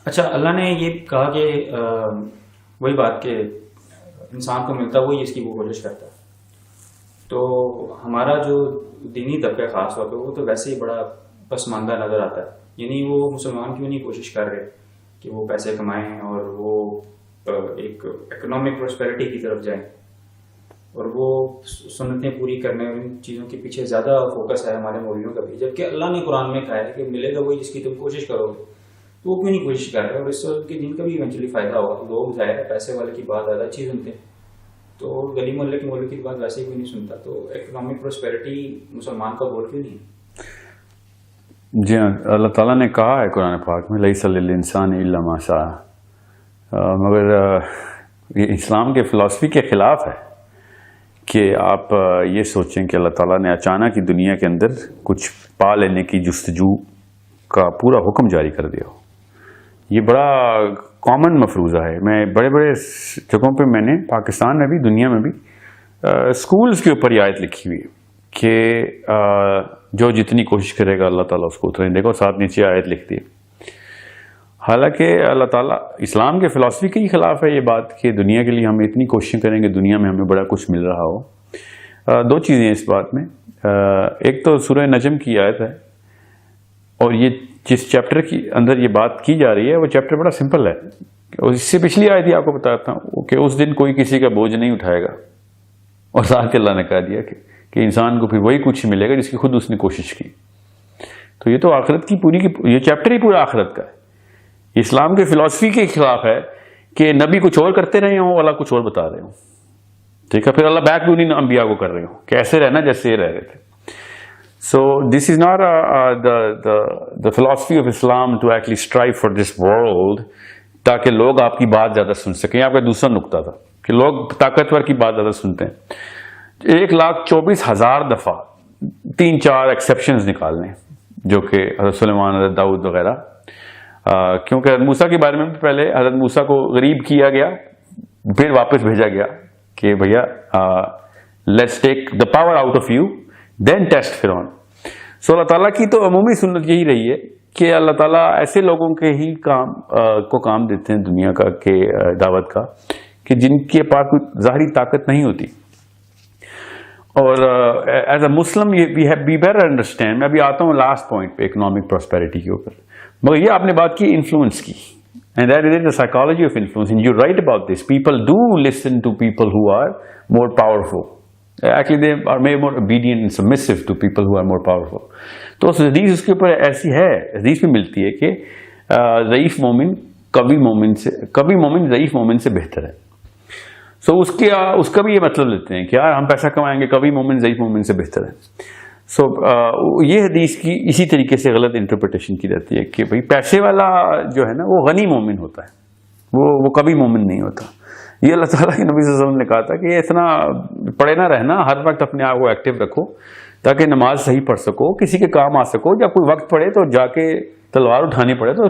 اچھا، اللہ نے یہ کہا کہ وہی بات کہ انسان کو ملتا وہی اس کی وہ کوشش کرتا ہے. تو ہمارا جو دینی طبقہ خاص طور پہ وہ تو ویسے ہی بڑا پسماندہ نظر آتا ہے. یعنی وہ مسلمان کیوں نہیں کوشش کر رہے کہ وہ پیسے کمائیں اور وہ ایک اکنامک پراسپیرٹی کی طرف جائیں، اور وہ سنتیں پوری کرنے اور ان چیزوں کے پیچھے زیادہ فوکس ہے ہمارے مولویوں کا بھی، جبکہ اللہ نے قرآن میں کہا ہے کہ ملے گا وہی جس کی تم کوشش کرو گے. تو وہ کیوں نہیں کوشش کر رہے؟ اور اس سے کے دن کا بھی ایونچولی فائدہ ہوگا. لوگ ظاہر ہے پیسے والے کی بات زیادہ اچھی سنتے ہیں، تو گلی محلے کے مولوی کی بات ویسے ہی کوئی نہیں سنتا. تو اکنامک پراسپیرٹی مسلمان کا گول کیوں نہیں ہے؟ جی ہاں، اللہ تعالیٰ نے کہا ہے قرآن پاک میں لیس للانسان الا ما سعی، مگر یہ اسلام کے فلسفی کے خلاف ہے کہ آپ یہ سوچیں کہ اللہ تعالیٰ نے اچانک ہی دنیا کے اندر کچھ پا لینے کی جستجو کا پورا حکم جاری کر دیا ہو. یہ بڑا کامن مفروضہ ہے. میں بڑے بڑے جگہوں پہ میں نے پاکستان میں بھی دنیا میں بھی اسکولز کے اوپر یہ آیت لکھی ہوئی ہے کہ جو جتنی کوشش کرے گا اللہ تعالیٰ اس کو اتنا ہی دے گا، اور ساتھ نیچے آیت لکھ دی. حالانکہ اللہ تعالیٰ اسلام کے فلسفی کے ہی خلاف ہے یہ بات کہ دنیا کے لیے ہم اتنی کوششیں کریں گے دنیا میں ہمیں بڑا کچھ مل رہا ہو. دو چیزیں اس بات میں، ایک تو سورہ نجم کی آیت ہے، اور یہ جس چیپٹر کی اندر یہ بات کی جا رہی ہے وہ چیپٹر بڑا سمپل ہے. اور اس سے پچھلی آیت ہی آپ کو بتاتا ہوں کہ اس دن کوئی کسی کا بوجھ نہیں اٹھائے گا، اور ساتھ اللہ نے کہا دیا کہ انسان کو پھر وہی کچھ ملے گا جس کی خود اس نے کوشش کی. تو یہ تو آخرت کی پوری کی یہ چیپٹر ہی پورا آخرت کا ہے. اسلام کے فلسفی کے خلاف ہے کہ نبی کچھ اور کرتے رہے ہوں، اللہ کچھ اور بتا رہے ہوں. ٹھیک ہے، پھر اللہ بیک ٹو انہیں انبیاء کو کر رہے ہوں کہ ایسے رہنا جیسے یہ رہ رہے تھے. So this is not the philosophy of Islam to actually strive for this world تاکہ لوگ آپ کی بات زیادہ سن سکیں. آپ کا دوسرا نقطہ تھا کہ لوگ طاقتور کی بات زیادہ سنتے ہیں. 1,24,000 دفعہ 3-4 ایکسیپشنز نکال لیں جو کہ حضرت سلیمان، حضرت داؤد وغیرہ، کیونکہ حضرت موسیٰ کے بارے میں پہلے حضرت موسیٰ کو غریب کیا گیا، پھر واپس بھیجا گیا کہ بھیا let's take the power out of you then test فرعون. سو اللہ تعالیٰ کی تو عمومی سنت یہی رہی ہے کہ اللہ تعالیٰ ایسے لوگوں کے ہی کام دیتے ہیں دنیا کا کہ دعوت کا کہ جن کے پاس کوئی ظاہری طاقت نہیں ہوتی. اور as a Muslim we better understand. میں ابھی آتا ہوں لاسٹ پوائنٹ پہ اکنامک پراسپیرٹی کے اوپر، مگر یہ آپ نے بات کی انفلوئنس کی. And that is the psychology of influence. And you're right about this. People do listen to people who are more powerful. Actually, they are maybe more obedient and submissive to people who are more powerful. تو حدیث اس کے اوپر ایسی ہے، حدیث میں ملتی ہے کہ ضعیف مومن قوی مومن ضعیف مومن سے بہتر ہے. سو اس کا بھی یہ مطلب لیتے ہیں کہ یار ہم پیسہ کمائیں گے، قوی مومن ضعیف مومن سے بہتر ہے. سو یہ حدیث کی اسی طریقے سے غلط انٹرپریٹیشن کی جاتی ہے کہ بھئی پیسے والا جو ہے نا وہ غنی مومن ہوتا ہے، وہ کبھی مومن نہیں ہوتا. یہ اللہ تعالیٰ کے نبی صلی اللہ علیہ وسلم نے کہا تھا کہ اتنا پڑے نہ رہنا، ہر وقت اپنے آپ کو ایکٹیو رکھو تاکہ نماز صحیح پڑھ سکو، کسی کے کام آ سکو. جب کوئی وقت پڑے تو جا کے تلوار اٹھانی پڑے تو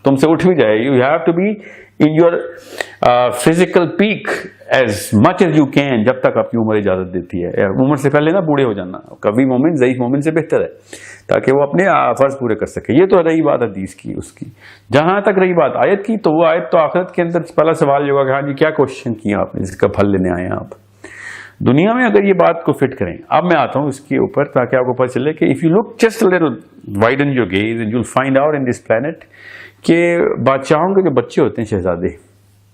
تم سے اٹھ بھی جائے. You have to be in your physical peak as much as you can, جب تک آپ کی عمر اجازت دیتی ہے. عمر سے پہلے نہ بوڑھے ہو جانا. کبھی مومن ضعیف مومن سے بہتر ہے تاکہ وہ اپنے فرض پورے کر سکے. یہ تو رہی بات حدیث کی. اس کی جہاں تک رہی بات آیت کی، تو وہ آیت تو آخرت کے اندر پہلا سوال یہ ہوگا کہ ہاں جی کیا کوششیں کی آپ نے جس کا پھل لینے آئے ہیں آپ دنیا میں. اگر یہ بات کو فٹ کریں، اب میں آتا ہوں اس کے اوپر تاکہ آپ کو پتہ چلے کہ if you look just little widen your gaze and you will find out in this planet کہ بادشاہوں کے جو بچے ہوتے ہیں شہزادے،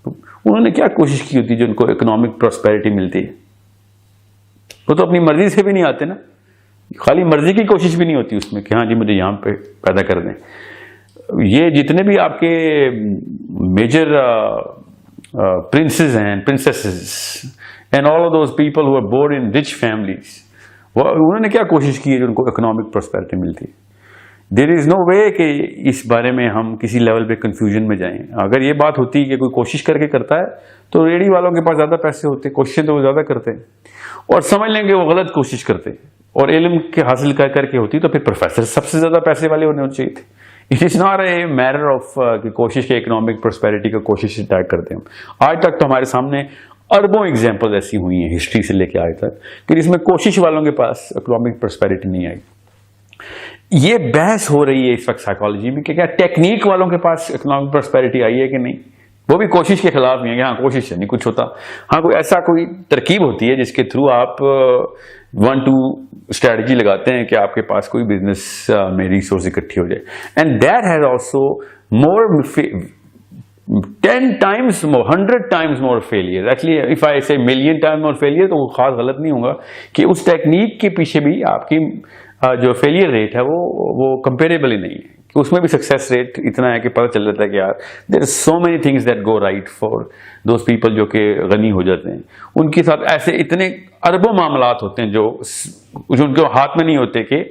انہوں نے کیا کوشش کی ہوتی ہے جو ان کو اکنامک پراسپیرٹی ملتی ہے. وہ تو اپنی مرضی سے بھی نہیں آتے نا، خالی مرضی کی کوشش بھی نہیں ہوتی اس میں کہ ہاں جی مجھے یہاں پہ پیدا کر دیں. یہ جتنے بھی آپ کے میجر پرنسز ہیں، princesses and all of those people who are born in rich families, انہوں نے کیا کوشش کی ہے جو ان کو اکنامک پراسپیرٹی ملتی ہے. دیر از نو وے کہ اس بارے میں ہم کسی لیول پہ کنفیوژن میں جائیں. اگر یہ بات ہوتی کہ کوئی کوشش کر کے کرتا ہے تو ریڈی والوں کے پاس زیادہ پیسے ہوتے، کوششیں تو وہ زیادہ کرتے ہیں، اور سمجھ لیں کہ وہ غلط کوشش کرتے اور علم کے حاصل کر کے ہوتی تو پھر پروفیسر سب سے زیادہ پیسے والے ہونے چاہیے تھے. It is not a matter of کہ کوشش کے اکنامک پراسپیرٹی کا کوشش اٹیک کرتے ہیں. آج تک تو ہمارے سامنے اربوں ایگزامپل ایسی ہوئی ہیں ہسٹری سے لے کے آج تک کہ جس میں کوشش والوں کے پاس اکنامک پراسپیرٹی نہیں آئی. یہ بحث ہو رہی ہے اس وقت سائیکالوجی میں کہ کیا ٹیکنیک والوں کے پاس اکنامک پراسپیرٹی آئی ہے کہ نہیں. وہ بھی کوشش کے خلاف نہیں ہے کہ ہاں کوشش ہے نہیں کچھ ہوتا. ہاں کوئی ایسا کوئی ترکیب ہوتی ہے جس کے تھرو آپ 1-2 اسٹریٹجی لگاتے ہیں کہ آپ کے پاس کوئی بزنس میں ریسورس اکٹھی ہو جائے. And that has also more 10 times more, 100 times more failure. Actually, if I say million times more failure, تو وہ خاص غلط نہیں ہوگا کہ اس ٹیکنیک کے پیچھے بھی آپ کی جو فیلئر ریٹ ہے وہ کمپیریبل ہی نہیں ہے. کہ اس میں بھی سکسیس ریٹ اتنا ہے کہ پتہ چل جاتا ہے کہ یار there are so many things that go right for those people جو کہ غنی ہو جاتے ہیں. ان کے ساتھ ایسے اتنے اربوں معاملات ہوتے ہیں جو ان کے ہاتھ میں نہیں ہوتے کہ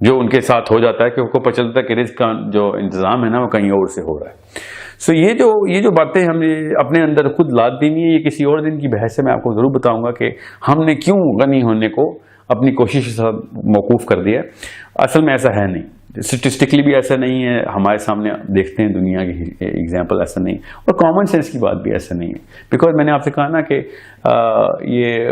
جو ان کے ساتھ ہو جاتا ہے کہ ان کو پتہ چلتا ہے کہ رزق کا جو انتظام ہے نا وہ کہیں اور سے ہو رہا ہے. سو یہ جو باتیں ہم نے اپنے اندر خود لاد دینی ہے, یہ کسی اور دن کی بحث سے میں آپ کو ضرور بتاؤں گا کہ ہم نے کیوں غنی ہونے کو اپنی کوشش کے ساتھ موقوف کر دیا. اصل میں ایسا ہے نہیں, اسٹیٹسٹکلی بھی ایسا نہیں ہے, ہمارے سامنے دیکھتے ہیں دنیا کی ایگزامپل ایسا نہیں, اور کامن سینس کی بات بھی ایسا نہیں ہے. بیکاز میں نے آپ سے کہا نا کہ یہ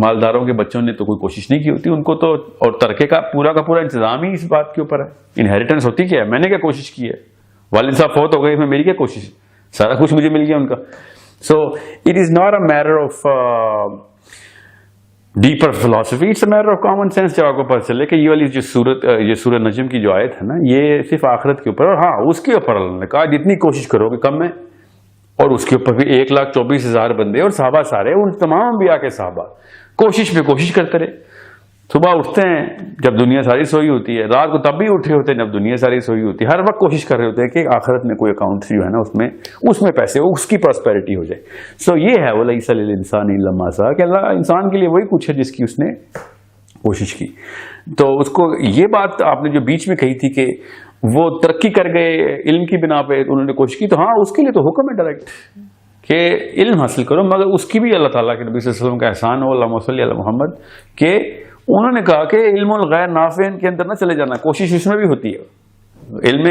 مالداروں کے بچوں نے تو کوئی کوشش نہیں کی ہوتی, ان کو تو اور ترکے کا پورا انتظام ہی اس بات کے اوپر ہے. انہیریٹنس ہوتی کیا ہے, میں نے کیا کوشش کی ہے, والد صاحب فوت ہو گئے, میں میری کیا کوشش, سارا کچھ مجھے مل گیا ان کا. So it is not a matter of deeper philosophy, it's a matter of common sense. جب آپ کو پتہ چلے کہ یہ والی جو سورۃ نجم کی جو آیت ہے نا, یہ صرف آخرت کے اوپر, اور ہاں اس کے اوپر اللہ نے کہا جتنی کوشش کرو گے کم ہے, اور اس کے اوپر بھی 1,24,000 بندے اور صحابہ سارے, ان تمام انبیاء کے صحابہ کوشش پہ کوشش کرتے رہے. صبح اٹھتے ہیں جب دنیا ساری سوئی ہوتی ہے, رات کو تب بھی اٹھے ہوتے ہیں جب دنیا ساری سوئی ہوتی ہے, ہر وقت کوشش کر رہے ہوتے ہیں کہ آخرت میں کوئی اکاؤنٹ جو ہے نا اس میں پیسے, اس کی پراسپیرٹی ہو جائے. سو یہ ہے وَلَيْسَ لِلْإِنسَانِ إِلَّا مَا سَعَىٰ, کہ اللہ انسان کے لیے وہی کچھ ہے جس کی اس نے کوشش کی. تو اس کو یہ بات آپ نے جو بیچ میں کہی تھی کہ وہ ترقی کر گئے علم کی بنا پہ, انہوں نے کوشش کی, تو ہاں اس کے لیے تو حکم ہے ڈائریکٹ کہ علم حاصل کرو, مگر اس کی بھی اللہ تعالیٰ کے نبی صلی اللہ علیہ وسلم کا احسان ہو, اللہم صلی علی محمد, کہ انہوں نے کہا کہ علم الغیر نافع کے اندر نہ چلے جانا, کوشش اس میں بھی ہوتی ہے. علم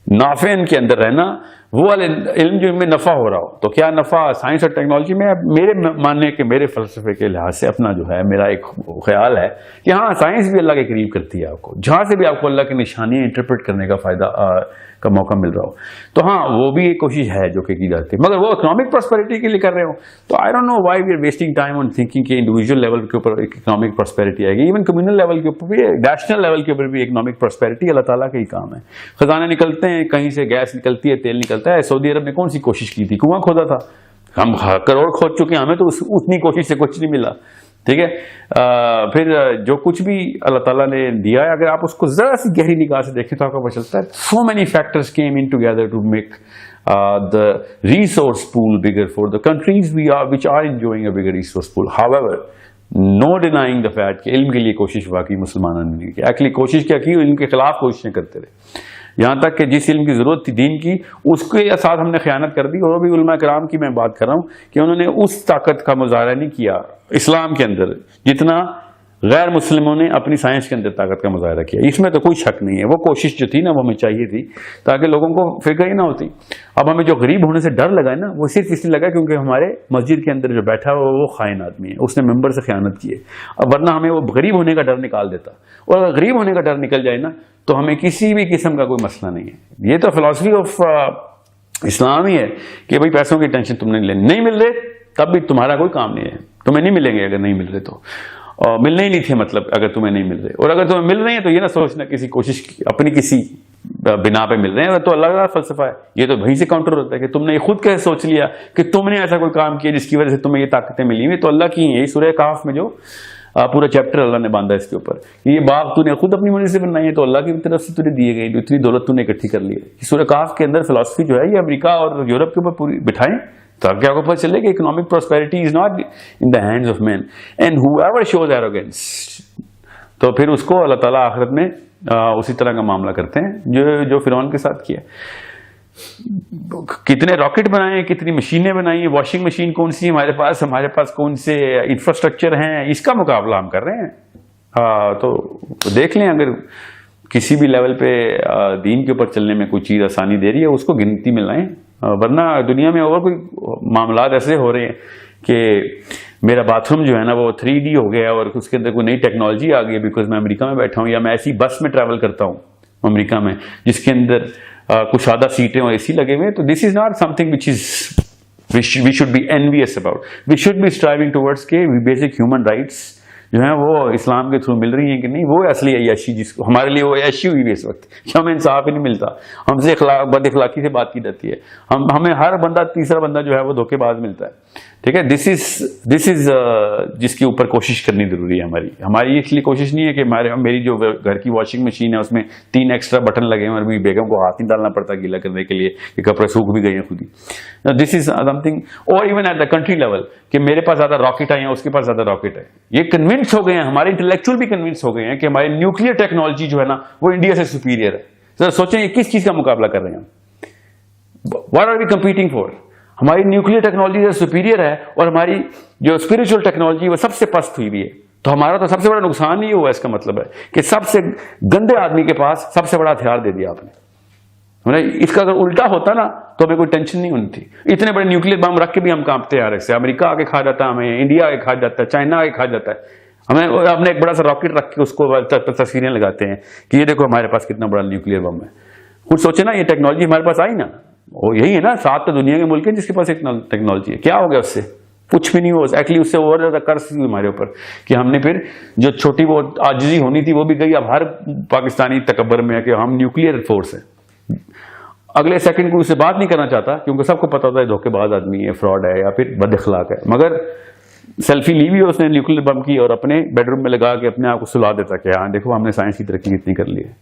نافع کے اندر رہنا, وہ والے علم جو میں نفع ہو رہا ہو, تو کیا نفع سائنس اور ٹیکنالوجی میں, میرے ماننے کے میرے فلسفے کے لحاظ سے اپنا جو ہے میرا ایک خیال ہے کہ ہاں سائنس بھی اللہ کے قریب کرتی ہے آپ کو, جہاں سے بھی آپ کو اللہ کی نشانیاں انٹرپریٹ کرنے کا فائدہ کا موقع مل رہا ہو, تو ہاں وہ بھی ایک کوشش ہے جو کہ کی جاتی ہے. مگر وہ اکنامک پراسپیرٹی کے لیے کر رہے ہو, تو I don't know why we are wasting time on thinking کہ انڈیویجول لیول کے اوپر اکنامک پراسپیرٹی آئے گی. ایون کمیونل لیول کے اوپر بھی, نیشنل لیول کے اوپر بھی اکنامک پراسپیرٹی اللہ تعالیٰ کا ہی کام ہے. خزانے نکلتے ہیں, کہیں سے گیس نکلتی ہے, تیل نکلتا ہے. سعودی عرب نے کون سی کوشش کی تھی, کنواں کھودا تھا, ہم کروڑ کھود چکے ہیں, ہمیں تو اتنی کوشش سے کچھ نہیں ملا. ٹھیک ہے, پھر جو کچھ بھی اللہ تعالیٰ نے دیا ہے, اگر آپ اس کو ذرا سی گہری نگاہ سے دیکھیں تو آپ کو پتہ چلتا ہے so many factors came in together to make the resource pool bigger for the countries which are enjoying a bigger resource pool. However, no denying the fact کہ علم کے لیے کوشش واقعی مسلمانوں نے نہیں کی. ایکچولی کوشش کیا کی, علم کے خلاف کوششیں کرتے رہے, یہاں تک کہ جس علم کی ضرورت تھی دین کی, اس کے ساتھ ہم نے خیانت کر دی. اور بھی علماء کرام کی میں بات کر رہا ہوں کہ انہوں نے اس طاقت کا مظاہرہ نہیں کیا اسلام کے اندر جتنا غیر مسلموں نے اپنی سائنس کے اندر طاقت کا مظاہرہ کیا. اس میں تو کوئی شک نہیں ہے, وہ کوشش جو تھی نا وہ ہمیں چاہیے تھی تاکہ لوگوں کو فکر ہی نہ ہوتی. اب ہمیں جو غریب ہونے سے ڈر لگا ہے نا, وہ صرف اس لیے لگا کیونکہ ہمارے مسجد کے اندر جو بیٹھا ہے وہ خائن آدمی ہے, اس نے ممبر سے خیانت کی ہے. اب ورنہ ہمیں وہ غریب ہونے کا ڈر نکال دیتا, اور اگر غریب ہونے کا ڈر نکل جائے نا تو ہمیں کسی بھی قسم کا کوئی مسئلہ نہیں ہے. یہ تو فلاسفی آف اسلام ہی ہے کہ بھائی پیسوں کی ٹینشن تم نے لینی, نہیں مل رہے تب بھی تمہارا کوئی کام نہیں ہے, تمہیں نہیں ملیں گے اگر نہیں مل رہے تو, ملنے ہی نہیں تھے مطلب اگر تمہیں نہیں مل رہے. اور اگر تمہیں مل رہے ہیں تو یہ نہ سوچنا کسی کوشش اپنی کسی بنا پہ مل رہے ہیں, تو اللہ کا فلسفہ ہے. یہ تو وہیں سے کاؤنٹر ہوتا ہے کہ تم نے یہ خود کیسے سوچ لیا کہ تم نے ایسا کوئی کام کیا جس کی وجہ سے تمہیں یہ طاقتیں ملی ہوئی, تو اللہ کی ہیں. سورہ کہف میں جو پورا چیپٹر اللہ نے باندھا اس کے اوپر, یہ باغ تو نے خود اپنی مرضی سے بنائی ہے, تو اللہ کی طرف سے تجھے دیے گئے, اتنی دولت تو نے اکٹھی کر لی ہے. سورہ کہف کے اندر فلسفی جو ہے یہ امریکہ اور یورپ کے اوپر پوری بٹھائیں تاکہ آپ کو پتہ چلے کہ economic prosperity is not in the hands of man, and whoever shows arrogance, تو پھر اس کو اللہ تعالیٰ آخرت میں اسی طرح کا معاملہ کرتے ہیں جو فرعون کے ساتھ کیا. کتنے راکٹ بنائے, کتنی مشینیں بنائی, واشنگ مشین کون سی ہمارے پاس کون سے انفراسٹرکچر ہیں, اس کا مقابلہ ہم کر رہے ہیں. تو دیکھ لیں اگر کسی بھی لیول پہ دین کے اوپر چلنے میں کوئی چیز آسانی دے رہی ہے اس کو گنتی میں لائیں, ورنہ دنیا میں اور کوئی معاملات ایسے ہو رہے ہیں کہ میرا باتھ روم جو ہے نا وہ 3D ہو گیا اور اس کے اندر کوئی نئی ٹیکنالوجی آ گئی ہے بیکاز میں امریکہ میں بیٹھا ہوں, یا میں ایسی بس میں ٹریول کرتا ہوں امریکہ میں جس کے اندر کچھ آدھا سیٹیں اور AC لگے ہوئے, تو this is not something which is we should be envious about. We should be striving towards کہ بیسک ہیومن رائٹس جو ہیں وہ اسلام کے تھرو مل رہی ہیں کہ نہیں. وہ اصلی عیاشی جس کو ہمارے لیے وہ عیاشی ہوئی ہے اس وقت کہ ہمیں انصاف ہی نہیں ملتا, ہم سے بد اخلاقی سے بات کی جاتی ہے, ہمیں ہر بندہ تیسرا بندہ جو ہے وہ دھوکے باز ملتا ہے. ٹھیک ہے, دس از جس کے اوپر کوشش کرنی ضروری ہے ہماری اس لیے کوشش نہیں ہے کہ میری جو گھر کی واشنگ مشین ہے اس میں 3 ایکسٹرا بٹن لگے ہیں اور بھی بیگم کو ہاتھ نہیں ڈالنا پڑتا گیلا کرنے کے لیے کہ کپڑے سوکھ بھی گئے ہیں خود ہی. This is something. اور even at the country level کہ میرے پاس زیادہ راکٹ ہے یا اس کے پاس زیادہ راکٹ ہے, یہ کنونس ہو گئے ہیں, ہمارے انٹلیکچوئل بھی کنونس ہو گئے ہیں کہ ہماری نیوکلیر ٹیکنالوجی جو ہے نا وہ انڈیا سے سپیریئر ہے. ذرا سوچیں یہ کس چیز کا مقابلہ کر رہے ہیں, what are we competing for. ہماری نیوکلیر ٹیکنالوجی سے سپیریئر ہے اور ہماری جو اسپرچل ٹیکنالوجی وہ سب سے پست ہوئی بھی ہے. تو ہمارا تو سب سے بڑا نقصان ہی ہوا. اس کا مطلب ہے کہ سب سے گندے آدمی کے پاس سب سے بڑا ہتھیار دے دیا آپ نے. اس کا اگر الٹا ہوتا نا تو ہمیں کوئی ٹینشن نہیں ہونی تھی. اتنے بڑے نیوکلیر بم رکھ کے بھی ہم کانپتے آ رہے سے. امریکہ آگے کھا جاتا ہے ہمیں, انڈیا آگے کھا جاتا ہے, چائنا آگے کھا جاتا ہے ہمیں. اپنے ایک بڑا سا راکٹ رکھ کے اس کو تصویریں لگاتے ہیں کہ یہ دیکھو ہمارے پاس کتنا بڑا نیوکلیر بم ہے. کچھ سوچے نا, یہ ٹیکنالوجی ہمارے پاس آئی نا, وہ یہی ہے نا 7 تو دنیا کے ملک ہیں جس کے پاس ایک ٹیکنالوجی ہے. کیا ہو گیا اس سے؟ کچھ بھی نہیں ہو. ایکچولی اس سے اور زیادہ قرض ہوئی ہمارے اوپر کہ ہم نے پھر جو چھوٹی وہ عاجزی ہونی تھی وہ بھی گئی. اب ہر پاکستانی تکبر میں ہے کہ ہم نیوکلیر فورس ہیں. اگلے سیکنڈ کو اس سے بات نہیں کرنا چاہتا کیونکہ سب کو پتا ہوتا ہے دھوکے باز آدمی ہے, فراڈ ہے یا پھر بد اخلاق ہے. مگر سیلفی لی بھی اس نے نیوکلیر بم کی اور اپنے بیڈ روم میں لگا کے اپنے آپ کو سلا دیتا کہ ہاں دیکھو ہم نے سائنس کی ترقی کتنی کر لی ہے.